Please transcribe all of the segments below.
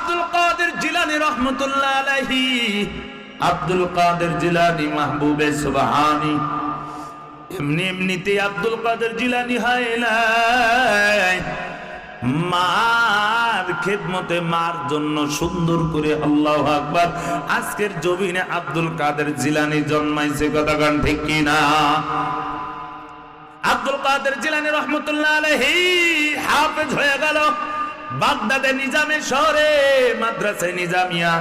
আব্দুল কাদের জিলানী রহমতুল্লাহ আলাইহি, আব্দুল কাদের জিলানী মাহবুবে সুবহানী। এমনিতে আব্দুল কাদের জিলানী হয় নাই, মার খেদমতে, মার জন্য সুন্দর করে আল্লাহু আকবার আজকের জমিনে আব্দুল কাদের জিলানী জন্মাইছে। কথা গান ঠিক কিনা? আব্দুল কাদের জিলানী রহমতুল্লাহ আলাইহি হাফেজ হয়ে গেল। বাগদাদে নিজামের শহরে মাদ্রাসায় নিজামিয়া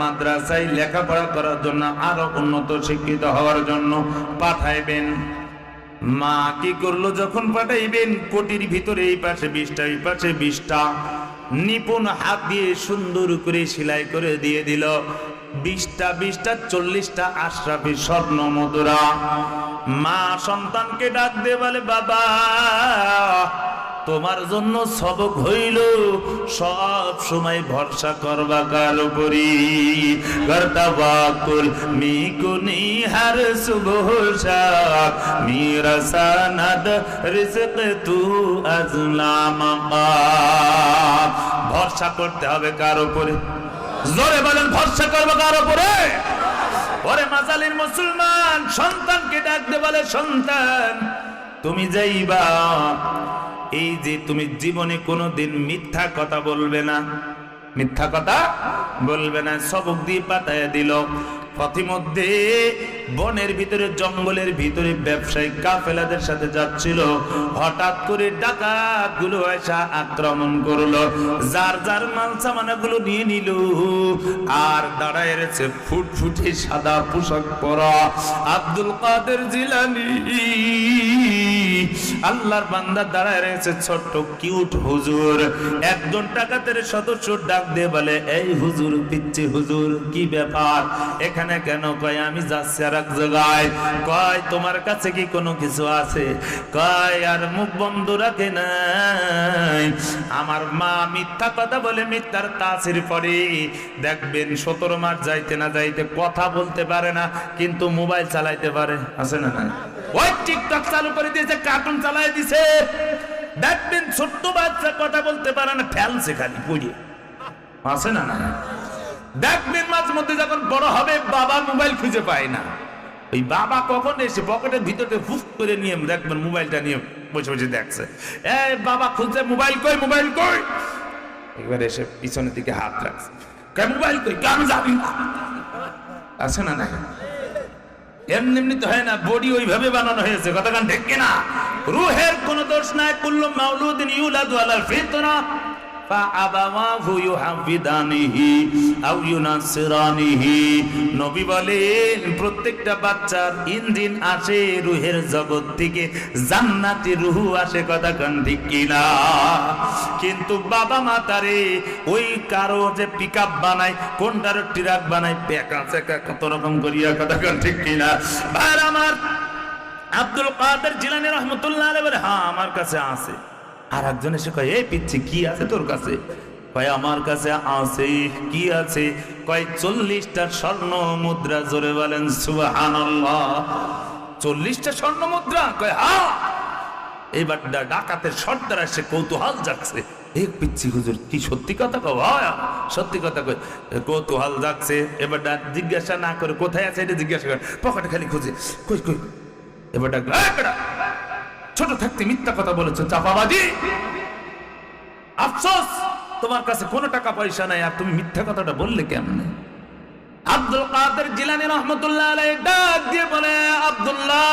মাদ্রাসায় লেখাপড়া করার জন্য, আরো উন্নত শিক্ষিত হওয়ার জন্য পাঠাইবেন। মা কি করলো, যখন পাঠাইবেন কোটির ভিতরে এই পাশে 20টা, এই পাশে 20টা নিপুণ হাত দিয়ে সুন্দর করে সেলাই করে দিয়ে দিল। 20টা 40টা আশরাফি স্বর্ণ মুদ্রা। মা সন্তানকে ডাক দিয়ে বলে, বাবা তোমার জন্য সবক হইল, সব সময় ভরসা করবা কার উপরি। করতাবাকুল মিকুনি হর সুবহ শাক মেরা সানাদ রিজক তু আজলামা। ভরসা করতে হবে কার উপরে? জোরে বলেন, ভরসা করবা কার উপরে? ওরে মাজালির মুসলমান, সন্তানকে ডাক দিয়ে বলে, সন্তান তুমি যাইবা, এই যে তুমি জীবনে কোনোদিন মিথ্যা কথা বলবে না, মিথ্যা কথা বলবে না। সবক দিয়ে পাঠায় দিল। পথিমধ্যে বনের ভিতরে, জঙ্গলের ভিতরে ব্যবসায়ী কাফেলাদের সাথে যাচ্ছিল। হঠাৎ করে ডাকাত গুলো এসে আক্রমণ করলো, যার যার মাল সামানাগুলো নিয়ে নিল। আর দাঁড়ায় রয়েছে ফুটফুটে সাদা পোশাক পরা আব্দুল কাদের জিলানী। আল্লাহর বান্দা দাঁড়ায় রয়েছে, ছোট্ট কিউট হুজুর। একজন ডাকাতের সদস্য ডাক দিয়ে বলে, এই হুজুর, পিচ্চি হুজুর, কি ব্যাপার এখানে কেন? কয় আমি যাচ্ছি আর এক জায়গায়। কয় তোমার কাছে কি কোনো কিছু আছে? কয় আর মুখ বন্ধ রাখে নাই। আমার মা মিথ্যা কথা বলে, মিথ্যার তাসির পড়ে। দেখবেন 17 মাস যাইতে না যাইতে কথা বলতে পারে না, কিন্তু মোবাইল চালাইতে পারে। আছে না? ওই টিকটক চালু করে দিয়েছে, কার্টুন চালাই দিছে। দেখবেন ছোট্ট বাচ্চা কথা বলতে পারে না, ফেলছে খালি পড়িয়ে। আছে না? দেখবেন মাঝে মধ্যে যখন বড় হবে, বাবা মোবাইল খুঁজে পায় না। ওই বাবা কখন এসে পকেটের ভিতরে হুফ করে নিয়ে দেখবেন মোবাইলটা নিয়ে বসে বসে দেখছে। এই বাবা খুঁজছে, মোবাইল কই, মোবাইল কই। এবার এসে পিছনের দিকে হাত রাখছে, কই মোবাইল কই, কেন যাবি না? আছে না? এমনি তো হয় না, বডি ওইভাবে বানানো হয়েছে। কথা গান ঠিক কিনা? রুহের কোন দোষ নাই। কুল্লু মাউলুদিন ইউলাদু আলাল ফিতরা ফাআবাওয়াহু ইউহাফিদানিহি আও ইউনাসসিরানিহি। নবী বলেন, প্রত্যেকটা বাচ্চার ইঞ্জিন আসে রুহের জগৎ থেকে, জান্নাতি রূহ আসে। কথা গান ঠিক কিনা? কিন্তু বাবা মা তারে ওই কারো যে পিকআপ বানায়, কোনটার ট্রাক বানায়, পেকা চেকা কত রকম করিয়া। কথা গান ঠিক কিনা? ভাই আমার আব্দুল কাদের জিলানী রহমতুল্লাহ আলাইহি বলে, হ্যাঁ আমার কাছে আছে। আর একজন এসে কয়, এই পিচ্ছি কি আছে তোর কাছে? কয় আমার কাছে আছে। কি আছে? কয় 40টা স্বর্ণ মুদ্রা। জোরে বলেন সুবহানাল্লাহ। 40টা স্বর্ণ মুদ্রা? কয় হ্যাঁ। এইবার ডাকাতের সর্দার এসে কৌতূহল যাচ্ছে, এই পিচ্ছি হুজুর কি সত্যি কথা কও? হয় সত্যি কথা কই। কৌতূহল যাচ্ছে। এবার জিজ্ঞাসা না করে কোথায় আছে এটা জিজ্ঞাসা করে, পকেটে খালি খুঁজে, কই কই। এবার ডাক, ছোট থাকতে মিথ্যা কথা বলেছো, চাপাবাজি। আফসোস, তোমার কাছে কোনো টাকা পয়সা নাই, আর তুমি মিথ্যা কথাটা বললে কেমনে? আব্দুল কাদের জিলানী রহমতুল্লাহ আলাইহি ডাক দিয়ে বলে, আব্দুল্লাহ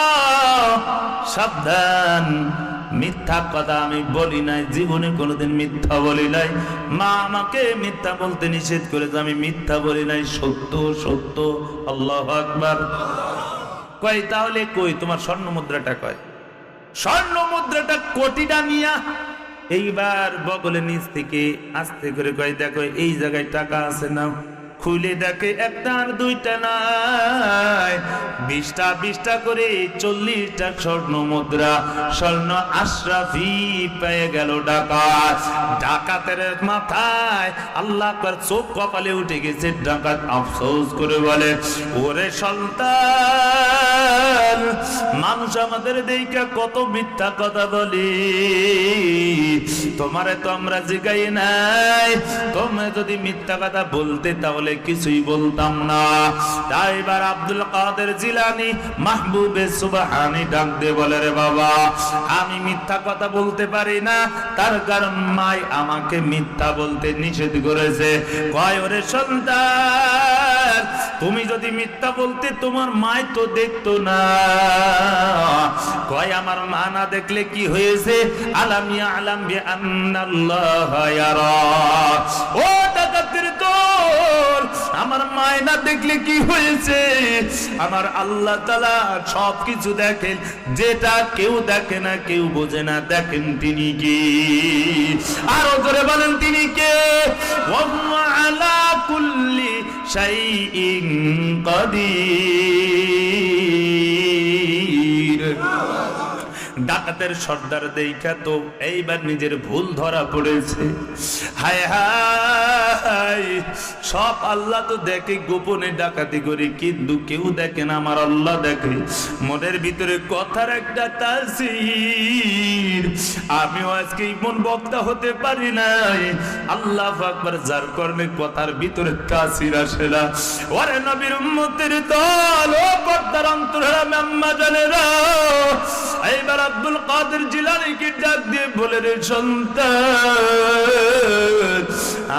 সাবধান, মিথ্যা কথা আমি বলি নাই, জীবনে কোনোদিন মিথ্যা বলি নাই। মা আমাকে মিথ্যা বলতে নিষেধ করেছে, আমি মিথ্যা বলি নাই, সত্য সত্য। আল্লাহু আকবার। কই তাহলে কই তোমার স্বর্ণ মুদ্রাটা? কয় স্বর্ণ মুদ্রাটা কোটিটা নিয়া। এইবার বগলে নিচ থেকে আস্তে করে কয়, দেখো এই জায়গায় টাকা আছে না? খুলে দেখে একটা আর দুইটা নাই, 20টা করে 40টা স্বর্ণ মুদ্রা, স্বর্ণ আশরাফি পেয়ে গেল ডাকাত। ডাকাতের মাথায় আল্লাহ আকবার, চোখ কপালে উঠে গেছে। ডাকাত আফসোস করে বলে, ওরে সন্তান, মানুষ আমাদের দেখে কত মিথ্যা কথা বলি, তোমারে তো আমরা জিগাই নাই, তোমরা যদি মিথ্যা কথা বলতে তাহলে কিছুই বলতাম না। তাই এবার আব্দুল কাদের জিলানী মাহবুবে সুবহানী ডাক দিয়ে বলে, রে বাবা, আমি মিথ্যা কথা বলতে পারি না, তার কারণ মাই আমাকে মিথ্যা বলতে নিষেধ করেছে। কয়, ওরে সন্তান, তুমি যদি মিথ্যা বলতে তোমার মাই তো দেখতো না। কয়, আমার মা না দেখলে কি হয়েছে? আলাম ইয়ালাম বিআন্নাল্লাহা ইয়ারা। ও ডাকাতের দল, আমার মায় না দেখলে কি হয়েছে? আমার আল্লাহ তাআলা সবকিছু দেখেন, যেটা কেউ দেখে না, কেউ বোঝে না, দেখেন তিনি কি। আরো জোরে বলেন, তিনি কে? ওয়া হুয়া আলা কুল্লি শাইইন কাদির। ডাকাতের সর্দার দেখা তো এইবার নিজের ভুল ধরা পড়েছে। হায় হায়, সব আল্লাহ তো দেখে, গোপনে ডাকাতি করে, কিন্তু কেউ দেখে না, আমার আল্লাহ দেখে। মনের ভিতরে কথার একটা তাসির, আমিও আজকে ইমন বক্তা হতে পারি নাই, আল্লাহু আকবার, যার কারণে কথার ভিতরে তাসির আসে না। ওরে নবীর উম্মতের দল, ও পর্দার অন্তরারা আম্মা জানেরা, এইবার আব্দুল কাদের জিলানীকে ডাক দিয়ে বলে, রে সন্তান,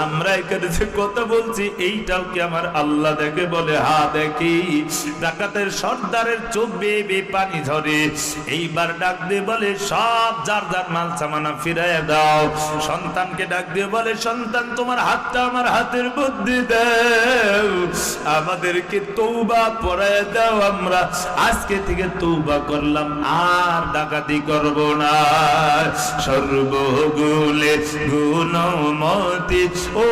আমরা এখানে যে কথা বলছি এইটাও কি আমার আল্লাহ দেখে? বলে, হ্যাঁ দেখি। ডাকাতের সর্দারের চোখ বেয়ে বেয়ে পানি ঝরে। এইবার ডাক দিয়ে বলে, সব যার যার মাল সামানা ফিরাইয়া দাও। সন্তানকে ডাক দিয়ে বলে, সন্তান, তোমার হাতটা আমার হাতের মধ্যে দাও, আমাদেরকে তওবা পড়াইয়া দাও, আমরা আজকে থেকে তওবা করলাম, আর ডাকাতি করব না। সর্বগুলে গুণমতি ও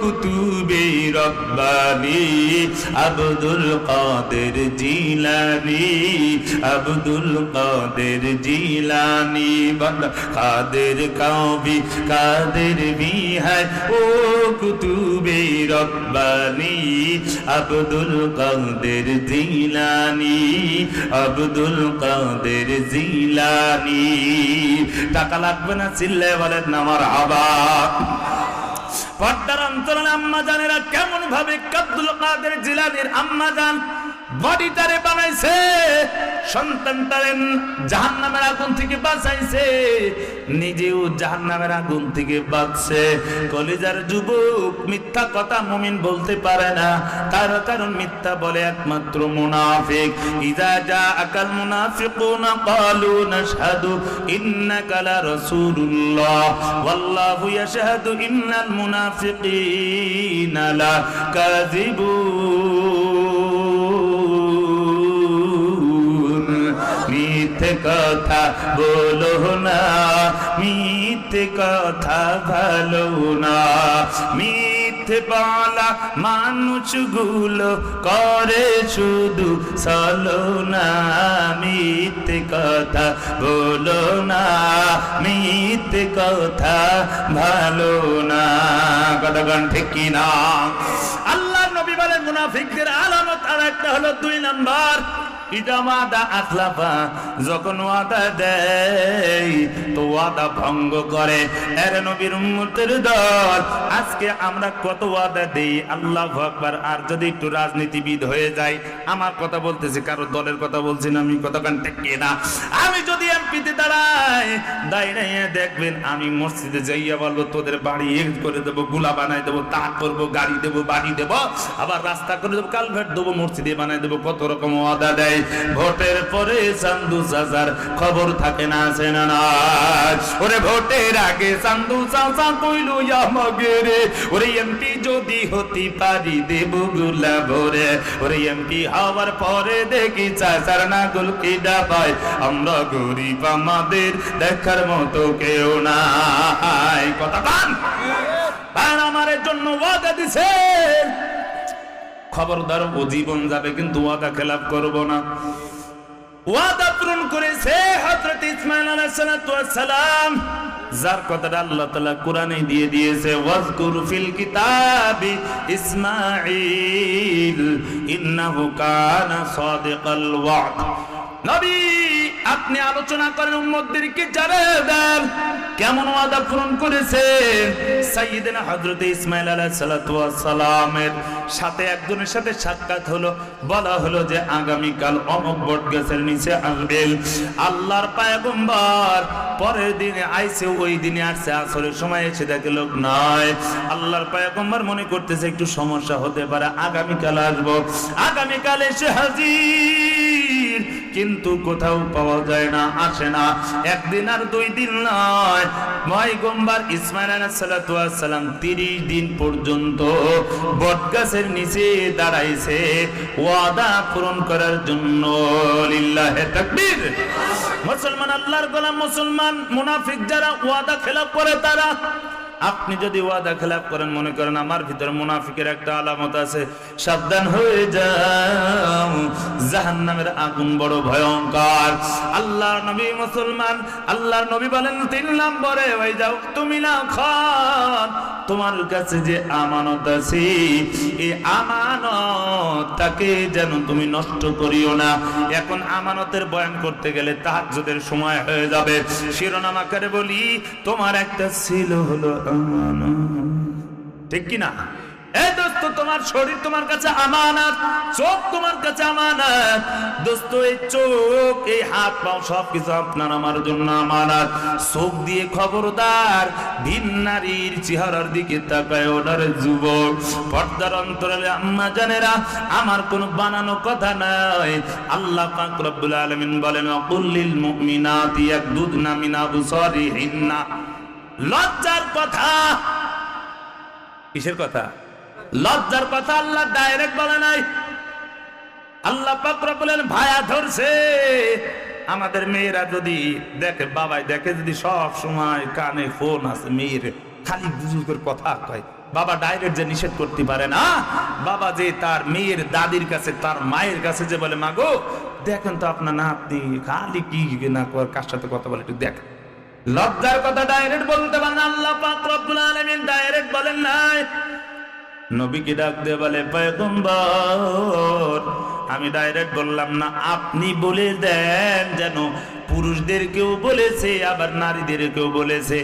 কুতুবে রব্বানি, আব্দুল কাদের জিলানী, আব্দুল কাদের জিলানী, কাদের কাউবি কাদের বিহার, ও কুতুবে রব্বানি, আব্দুল কাদের জিলানী, আব্দুল কাদের জিলানী। টাকা লাগবে না, চিল্লায় বলেন না মারহাবা। পর্দার অন্তরালে আম্মা জানেরা কেমন ভাবে আব্দুল কাদের জিলানীর আম্মা জান বডিটারে বানাইছে, সন্তানটারে জাহান্নামের আগুন থেকে বাঁচাইছে, নিজেও জাহান্নামের আগুন থেকে বাঁচছে। কলিজার যুবক, মিথ্যা কথা মুমিন বলতে পারে না, তার কারণ মিথ্যা বলে একমাত্র মুনাফিক। ইযা জাআকাল মুনাফিকুনা ক্বালু নাশহাদু ইন্নাকা লা রাসূলুল্লাহ ওয়াল্লাহু ইয়াশহাদু ইন্নাল মুনাফিকিনা লা কাযিবুন। মিথ্যে কথা বলো না, মিথ্যে কথা ভালো না, মিথ্যে বলা মানুষগুলো করে শুধু ছলনা। মিথ্যে কথা বলো না, মিথ্যে কথা ভালো না। কতক্ষণ ঠিক কিনা? আল্লাহ নবী বলেন, মুনাফিকদের আলামত আর একটা হলো 2 নাম্বার, ইদা ওয়াদা আখলাফা, যখন ওয়াদা দেয় তো ওয়াদা ভঙ্গ করে। এর নবীর উম্মতের দল, আজকে আমরা কত ওয়াদা দেই, আল্লাহু আকবার। আর যদি একটু রাজনীতিবিদ হয়ে যায়, আমার কথা বলতেছি, কারো দলের কথা বলছি না আমি, কতক্ষণ ঠিক না? আমি যদি এমপিতে দাঁড়াই, দাঁড়িয়ে দেখবেন আমি মসজিদে যাইয়া বলবো, তোদের বাড়ি করে দেবো, গুলা বানাই দেবো, তাক করবো, গাড়ি দেবো, বাড়ি দেবো, আবার রাস্তা করে দেবো, কালভার্ট দেবো, মসজিদে বানাই দেবো, কত রকম ওয়াদা দেয়। ভোটের পরে চান্দু চাচার খবর থাকে না, আছে না? ওরে ভোটের আগে চান্দু চাচা কইলো আমাকে রে, ওরে এমপি যদি হতে পারি দেব গুলা ভরে। ওরে এমপি হওয়ার পরে দেখি চাচার নাগল কিডা পায়, আমরা গরিব, আমাদের দেখার মতো কেউ নাই। কথা কান আমার জন্য ওয়াদা দিছে, খবরদার ও জীবন যাবে কিন্তু ওয়াদা খেলাফ করব না। ওয়াদা পূরণ করেছে হযরত ইসমাঈল আলাইহিস সালাতু ওয়াস সালাম, যার কথাটা আল্লাহ তাআলা কোরআনে দিয়ে দিয়েছে, ওয়াজকুর ফিল কিতাবি ইসমাঈল ইন্নাহু কানা সাদিকাল ওয়া'দ। নবী আপনি আলোচনা করেন উম্মতদেরকে জানিয়ে দেন কেমন ওয়াদা পূরণ করেছে। সাইয়েদনা হযরত ইসমাঈল আলাইহিস সালাতু ওয়াস সালামের সাথে একজনের সাথে সাক্ষাৎ হলো, বলা হলো যে আগামী কাল অমুক বটগাছের নিচে আসবেন। আল্লাহর পয়গম্বর পরের দিনে আইছে, ওই দিনে আসছে, আসরের সময় এসে দেখে লোক নাই। আল্লাহর পয়গম্বর মনে করতেছে একটু সমস্যা হতে পারে, আগামী কাল আসবো। আগামী কাল এসে হাজির, কিন্তু কোথাও পাওয়া যায় না, আসে না। একদিন আর 2 দিন নয়, পয়গম্বর ইসমাঈল আলাইহিস সালাতু ওয়াস সালাম 30 দিন পর্যন্ত বটগাছের নিচে দাঁড়াইছে ওয়াদা পূরণ করার জন্য। লিল্লাহি তাকবীর। মুসলমান, আল্লাহর গোলাম মুসলমান, মুনাফিক যারা ওয়াদা খেলাফ করে তারা, আপনি যদি ওয়াদা খেলাফ করেন, মনে করেন আমার ভিতরে মুনাফিকের একটা আলামত আছে, সাবধান হয়ে যাও, জাহান্নামের আগুন বড় ভয়ঙ্কর। আল্লাহর নবী মুসলমান, আল্লাহর নবী বলেন 3 নম্বরে ওই যাও তুমি না খান, তোমার কাছে যে আমানত আছে এই আমানতটাকে যেন তুমি নষ্ট করিও না। এখন আমানতের বয়ান করতে গেলে তাহাজ্জুদের সময় হয়ে যাবে, শিরোনাম আকারে বলি, তোমার একটা ছিল হলো ঠিক কিনা? এই দোস্ত, তোমার শরীর তোমার কাছে আমানত, চোখ তোমার কাছে আমানত। দোস্ত, এই চোখ, এই হাত পা সবকিছু আপনার আমার জন্য আমানত। চোখ দিয়ে খবরদার ভিন নারীর চেহারার দিকে তাকায় ওনার যুবক, পর্দার অন্তরালে আম্মা জানেরা, আমার কোনো বানানো কথা নাই। আল্লাহ পাক রব্বুল আলামিন বলেন, কুল্লিল মুমিনাতি ইয়াগদুদনা মিন আবসারিহিন্না। লজ্জার কথা, কিসের কথা? লজ্জার কথা আল্লাহ ডাইরেক্ট বলে নাই। আল্লাহ পাক বলেন ভায়া ধরছে। আমাদের মেয়েরা যদি দেখে, বাবাই দেখে যদি সব সময় কানে ফোন আছে, মেয়ের খালি বুজুর্গের কথা কয়, বাবা ডাইরেক্ট যে নিষেধ করতে পারে না। বাবা যে তার মেয়ের দাদির কাছে, তার মায়ের কাছে যে বলে, মাগো দেখেন তো আপনার নাতনি খালি কি না কার সাথে কথা বলে, একটু দেখ। লজ্জার কথা ডাইরেক্ট বলতে পারেন, আল্লাহ পাক রব্বুল আলামিন ডাইরেক্ট বলেন নাই। নবীকে ডাক দিয়ে বলে, পয়গম্বর আমি ডাইরেক্ট বললাম না, আপনি বলে দেন, যেন পুরুষদেরকেও বলেছে আবার নারীদেরকেও বলেছে।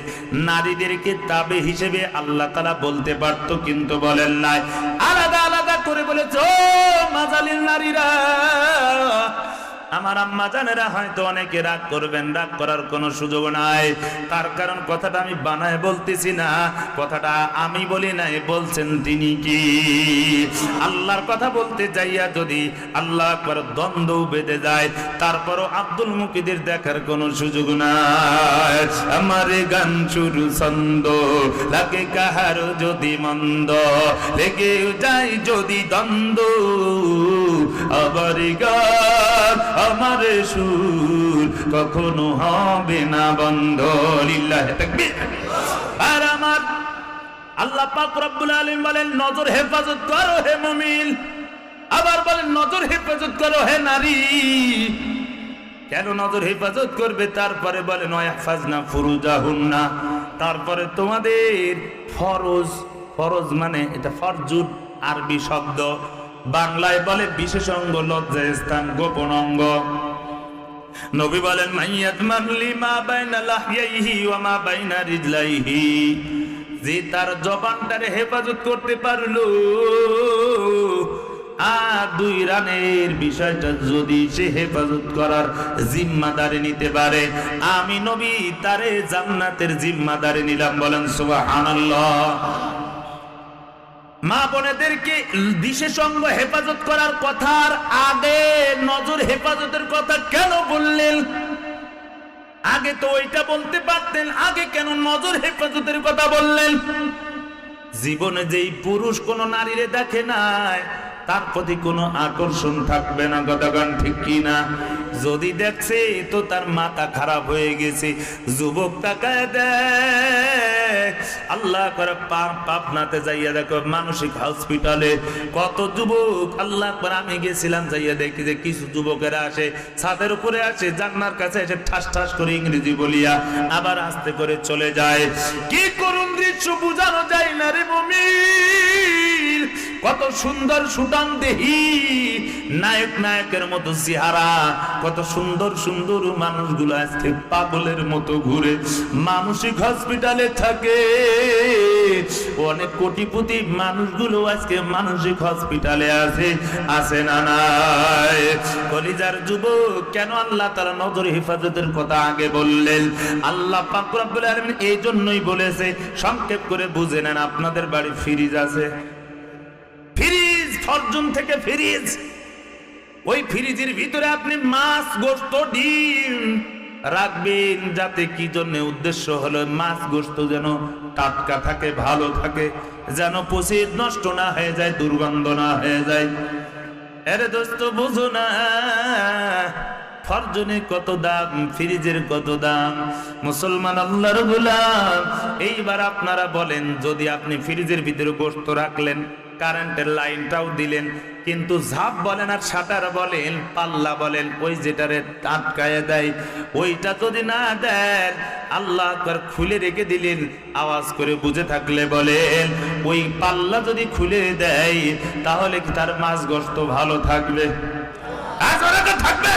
নারীদেরকে তাবে হিসেবে আল্লাহ তাআলা বলতে পারতো, কিন্তু বলেন নাই, আলাদা আলাদা করে বলেছে। ও মাজালিল নারীরা, আমার আম্মা জানেরা হয়তো অনেকে রাগ করবেন, রাগ করার কোনো সুযোগ নাই। তার কারণ কথাটা আমি বানায় বলতেছি না, কথাটা আমি বলি নাই, বলছেন তিনি কি। আল্লাহর কথা বলতে যাইয়া যদি আল্লাহ আকবার দ্বন্দ্ব বেঁধে যায়, তারপরও আব্দুল মুকিদের দেখার কোনো সুযোগ নাই। আমার গান শুরু ছন্দ লাগে কাহার যদি মন্দ, লেগে যায় যদি দ্বন্দ্ব, আবার গান আমার সুর কখনো হবে না বন্ধ। লিল্লাহি তাকবীর। আর আমার আল্লাহ পাক রব্বুল আলামিন বলেন, নজর হেফাজত করো হে মুমিন। আবার বলেন, নজর হেফাজত করো হে নারী। কেন নজর হেফাজত করবে? তারপরে বলেন, ওয়াহফাজনা ফুরুজাহুন্না। তারপরে তোমাদের ফরজ, ফরজ মানে এটা ফরজুদ আরবি শব্দ, বাংলায় বলে বিশেষ অঙ্গ, লজ্জায় স্থান, গোপন অঙ্গ। নবী বলেন, মাইয়াত মারলি মা বাইনা লাহইহি ওয়া মা বাইনা রিজলাইহি, যে তার জবানটারে হেফাজত করতে পারলো আর 2 রানের বিষয়টা যদি সে হেফাজত করার জিম্মাদারি নিতে পারে, আমি নবী তারে জান্নাতের জিম্মাদারি নিলাম। বলেন সুবহানাল্লাহ। মা বোনেদেরকে বিশেষ অঙ্গ হেফাজত করার কথার আগে নজর হেফাজতের কথা কেন বললেন? আগে তো ওইটা বলতে পারতেন, আগে কেন নজর হেফাজতের কথা বললেন? জীবনে যেই পুরুষ কোন নারীরে দেখে নাই, তার প্রতি কোনো আকর্ষণ থাকবে না, কথাগান ঠিক কিনা? যদি দেখছে তো তার মাথা খারাপ হয়ে গেছে। যুবক তাকায় দেয়, আল্লাহ করে পাবনাতে যাইয়া দেখো মানসিক হসপিটালে কত যুবক, আল্লাহ করে আমি গেছিলাম যাইয়া দেখি যে কিছু যুবকেরা আসে ছাদের উপরে আসে, জান্নার কাছে এসে ঠাস ঠাস করে ইংরেজি বলিয়া আবার আস্তে করে চলে যায়। কি করুন দৃশ্য বুঝানো যায় না রে মুমিন। কত সুন্দর সুটান দেহি, নায়ক নায়কের মতো চেহারা, কত সুন্দর সুন্দর মানুষগুলো আজকে পাগলের মতো ঘুরে মানসিক হসপিটালে থাকে। অনেক কোটিপতি মানুষগুলো আজকে মানসিক হসপিটালে আছে না নাই? কলিজার যুবক, কেন আল্লাহ তাআলা নজর হেফাজতের কথা আগে বললেন? আল্লাহ পাক রব্বুল আলামিন এই জন্যই বলেছে, সংক্ষেপ করে বুঝে নেন। আপনাদের বাড়ি ফ্রিজ আছে, ফ্রিজ ফরজুন থেকে ফ্রিজ, ওই ফ্রিজের ভিতরে আপনি মাছ, গোশত, ডিম রাখবেন। যাতে কি জন্য? উদ্দেশ্য হলো মাছ গোশত যেন টাটকা থাকে, ভালো থাকে, যেন পচে নষ্ট না হয়ে যায়, দুর্গন্ধ না হয়ে যায়। আরে দোস্ত বুঝো না, ফরজনের কত দাম, ফ্রিজের কত দাম। মুসলমান আল্লাহর গোলাম, এইবার আপনারা বলেন, যদি আপনি ফ্রিজের ভিতরে গোশত রাখলেন, কারেন্টের লাইনটাও দিলেন, কিন্তু ঝাপ বলেন আর শাটার বলেন, পাল্লা বলেন, ওই যেটারে আটকায় দেয়, ওইটা যদি না দেন, আল্লাহ আকবার, খুলে রেখে দিলেন, আওয়াজ করে বুঝে থাকলে বলেন, ওই পাল্লা যদি খুলে দেয় তাহলে কি তার মাছ গোশত ভালো থাকবে? থাকবে?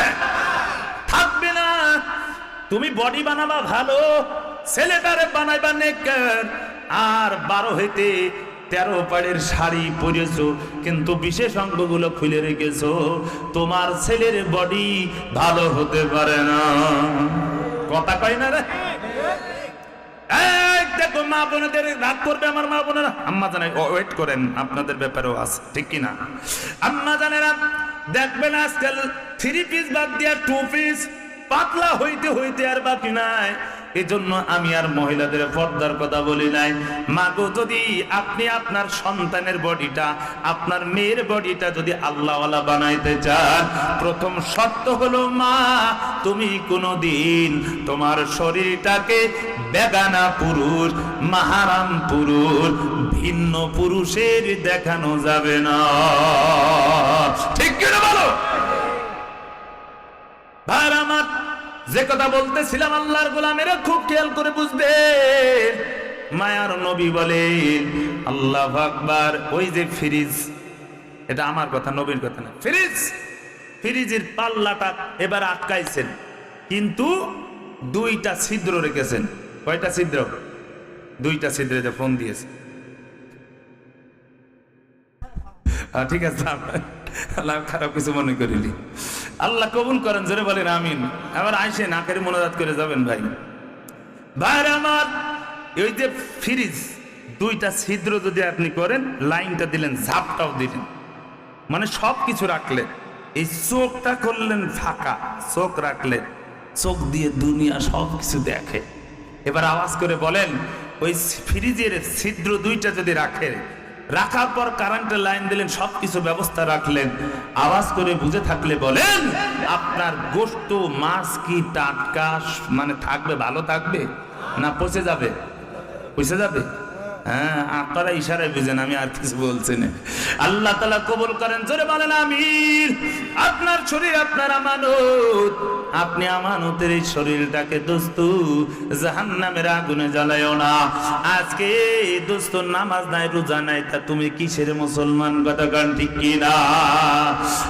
থাকবে না। তুমি বডি বানাবা ভালো, ছেলেটারে বানাইবা নেককার, আর 12 হইতে 13 পাড়ের শাড়ি পরেছো কিন্তু বিশেষ অঙ্গগুলো খুলে রেখেছো, তোমার ছেলের বডি ভালো হতে পারে না। কথা কয় না রে? দেখো মা বোনেদের রাগ করবে, আমার মা বোনেরা, আম্মা জানে ওয়েট করেন, আপনাদের ব্যাপারেও আছে, ঠিক কিনা? আম্মা জানেরা দেখবেন আজকাল 3 পিস বাদ দিয়া 2 পিস, পাতলা হইতে হইতে আর বাকি নাই। এজন্য আমি আর মহিলাদের পর্দার কথা বলি নাই। মাগো, যদি আপনি আপনার সন্তানের বডিটা, আপনার মেয়ের বডিটা যদি আল্লাহওয়ালা বানাইতে চান, প্রথম শর্ত হলো মা, তুমি কোনোদিন তোমার শরীরটাকে বেগানা পুরুষ, মাহারাম পুরুষ, ভিন্ন পুরুষের দেখানো যাবে না। ঠিক কিনা বলো ভাই আমার? যে কথা বলতেছিলাম, আল্লাহর গোলামেরা খুব খেয়াল করে বুঝবে। মায়ার নবী বলেন, আল্লাহু আকবার, ওই যে ফ্রিজ, এটা আমার কথা, নবীর কথা না। ফ্রিজের পাল্লাটা এবার আটকাইছেন, কিন্তু 2টা ছিদ্র রেখেছেন। কয়টা ছিদ্র? 2টা ছিদ্রে ফোন দিয়েছে। ঠিক আছে, আল্লাহ খারাপ কিছু মনে করিনি, আল্লাহ কবুল করেন, জোরে বলেন আমিন। আবার আইসে নাকের মোনাজাত করে যাবেন ভাই। ভাইরা আমার, ওই যে ফ্রিজ 2টা ছিদ্র যদি আপনি করেন, লাইনটা দিলেন, ঝাপটাও দিলেন, মানে সব কিছু রাখলেন, এই চোখটা করলেন ফাঁকা, চোখ রাখলেন, চোখ দিয়ে দুনিয়া সব কিছু দেখে। এবার আওয়াজ করে বলেন, ওই ফ্রিজের ছিদ্র 2টা যদি রাখার পর কারেন্টের লাইন দিলেন, সবকিছু ব্যবস্থা রাখলেন, আওয়াজ করে বুঝে থাকলে বলেন, আপনার গোশত, মাছ কি টাটকা মানে থাকবে, ভালো থাকবে না পচে যাবে? পচে যাবে। হ্যাঁ, আপনারা ইশারায় বুঝেন, আমি আর কিছু বলছি না। আল্লাহ তাআলা কবুল করেন, জোরে বলেন আমিন। আপনার শরীর আপনার আমানত, আপনি আমানতের এই শরীরটাকে দোস্ত জাহান্নামের আগুনে জ্বালায়ও না। আজকে দোস্ত নামাজ নাই, রোজা নাই, তা তুমি কিসের মুসলমান? কথা গান ঠিক কিনা?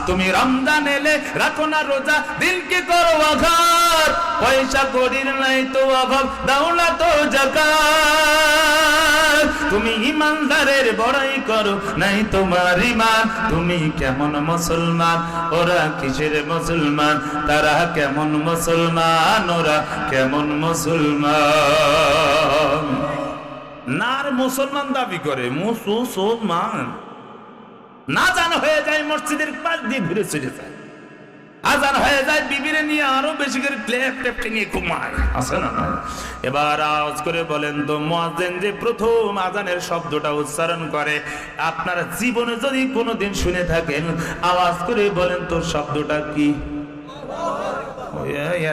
তুমি রমজান এলে রাখো না রোজা, দিনকে করো আঘাত, পয়সা করির নাই তো অভাব, দাও না তো যাকাত। তুমি ইমানদারের বড়াই করো, নাই তোমার ইমান, তুমি কেমন মুসলমান? ওরা কিসের মুসলমান? তারা কেমন মুসলমান? ওরা কেমন মুসলমান? নার মুসলমান দাবি করে, মুসলমান না জানা হয়ে যায়, মসজিদের পাশ দিয়ে ঘুরে চলে যায়, আজান হয়ে যায়, বিবিরে নিয়ে আরো বেশি করে নিয়ে ঘুমায়, আছে না? এবার আওয়াজ করে বলেন তো, মুয়াজ্জিন যে প্রথম আজানের শব্দটা উচ্চারণ করে, আপনারা জীবনে যদি কোনোদিন শুনে থাকেন, আওয়াজ করে বলেন তো শব্দটা কি?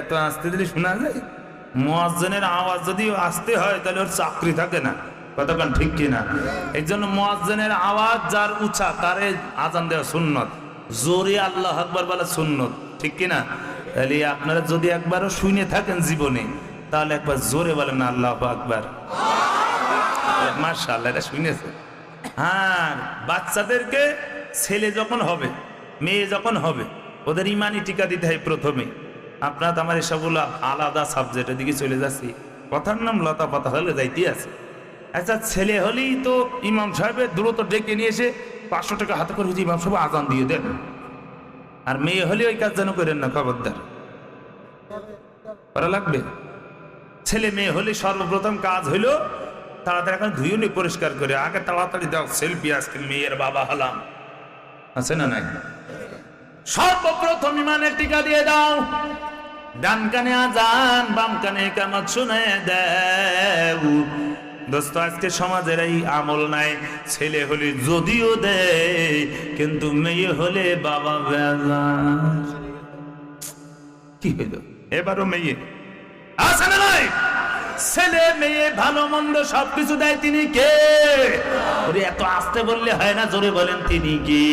এত আস্তে দিলে শোনা যায়? মুয়াজ্জিনের আওয়াজ যদি আসতে হয় তাহলে ওর চাকরি থাকে না, কতক্ষণ ঠিক কিনা? এই জন্য মুয়াজ্জিনের আওয়াজ যার উঁচা তারে আজান দেওয়া সুন্নত, জোরে আল্লাহ আকবার বলা সুন্নত, ঠিক কিনা? তাহলে আপনারা যদি একবারও শুনে থাকেন জীবনে, তাহলে একবার জোরে বলেন আল্লাহু আকবার। মাশাআল্লাহ, এটা শুনেছে। হ্যাঁ, বাচ্চাদেরকে ছেলে যখন হবে, মেয়ে যখন হবে, ওদের ইমানি টিকা দিতে হয় প্রথমে। আপনার তো আমার এসবগুলো আলাদা সাবজেক্টের দিকে চলে যাচ্ছি, কথার নাম লতা পাতা হলে যাইতে আছে। আচ্ছা, ছেলে হলেই তো ইমাম সাহেবের দ্রুত ডেকে নিয়ে এসে 500 টাকা হাতে করে ইমাম সাহেব আজান দিয়ে দেন। আর মেয়ে হলে ওই কাজ যেন করেন না, খবরদার, করা লাগবে। ছেলে মেয়ে হলে সর্বপ্রথম কাজ হইলো তাড়াতাড়ি এখন ধুয়ে পরিষ্কার করে আগে তাড়াতাড়ি দাও সেলফি, আজকে মেয়ের বাবা হলাম, আছে না নাই? সর্বপ্রথম ইমানের টিকা দিয়ে দাও। ডান কানে আজান, বাম কানে কামাত শুনে দেও। দোস্ত, আজকে সমাজের এই আমল নাই। ছেলে হলে যদিও দেয়, কিন্তু মেয়ে হলে বাবা বেজার। কি হইল? এবারও মেয়ে আছে না নাই? ছেলে মেয়ে ভালো মন্দ সবকিছু দেয় তিনি কে? ওরে এত আস্তে বললে হয় না, জোরে বলেন তিনি কি?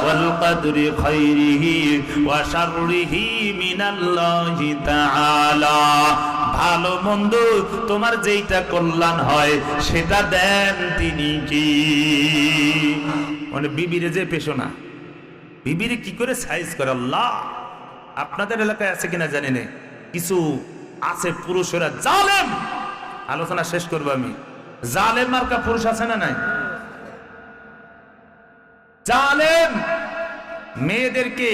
ওয়াল কদরি খাইরিহি ওয়া শাররিহি মিনাল্লাহি তাআলা। ভালো মন্দ তোমার যেইটা কল্যাণ হয় সেটা দেন তিনি কি? মানে বিবিরে যে পেশো না, বিবিরে কি করে সাইজ করে আল্লাহ। আপনাদের এলাকায় আছে কিনা জানি না, কিছু আছে পুরুষেরা জালেম। আলোচনা শেষ করবো আমি। জালেম মার্কা পুরুষ আছে না নাই? জালেম মেয়েদেরকে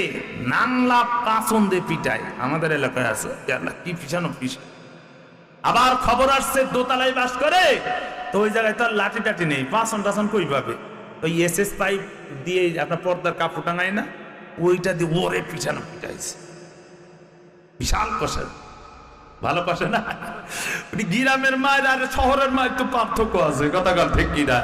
নাংলা পাচন দিয়ে পিটায়, আমাদের এলাকায় আছে। কি পিছানো পিছানো। আবার খবর আসছে দোতলায় বাস করে, তো ওই জায়গায় তো লাঠি টাঠি নেই, পাচন টাচন কই পাবে? ওই এসএস পাইপ দিয়ে আপনার পর্দার কাপড় টাঙায় না, ওইটা দিয়ে ওরে পিছানো পিটাইছে। বিশাল কষা, ভালো কষে না। গ্রামের মায়ের আর শহরের মায়ের তো পার্থক্য আছে, কথা ঠিক কিনা?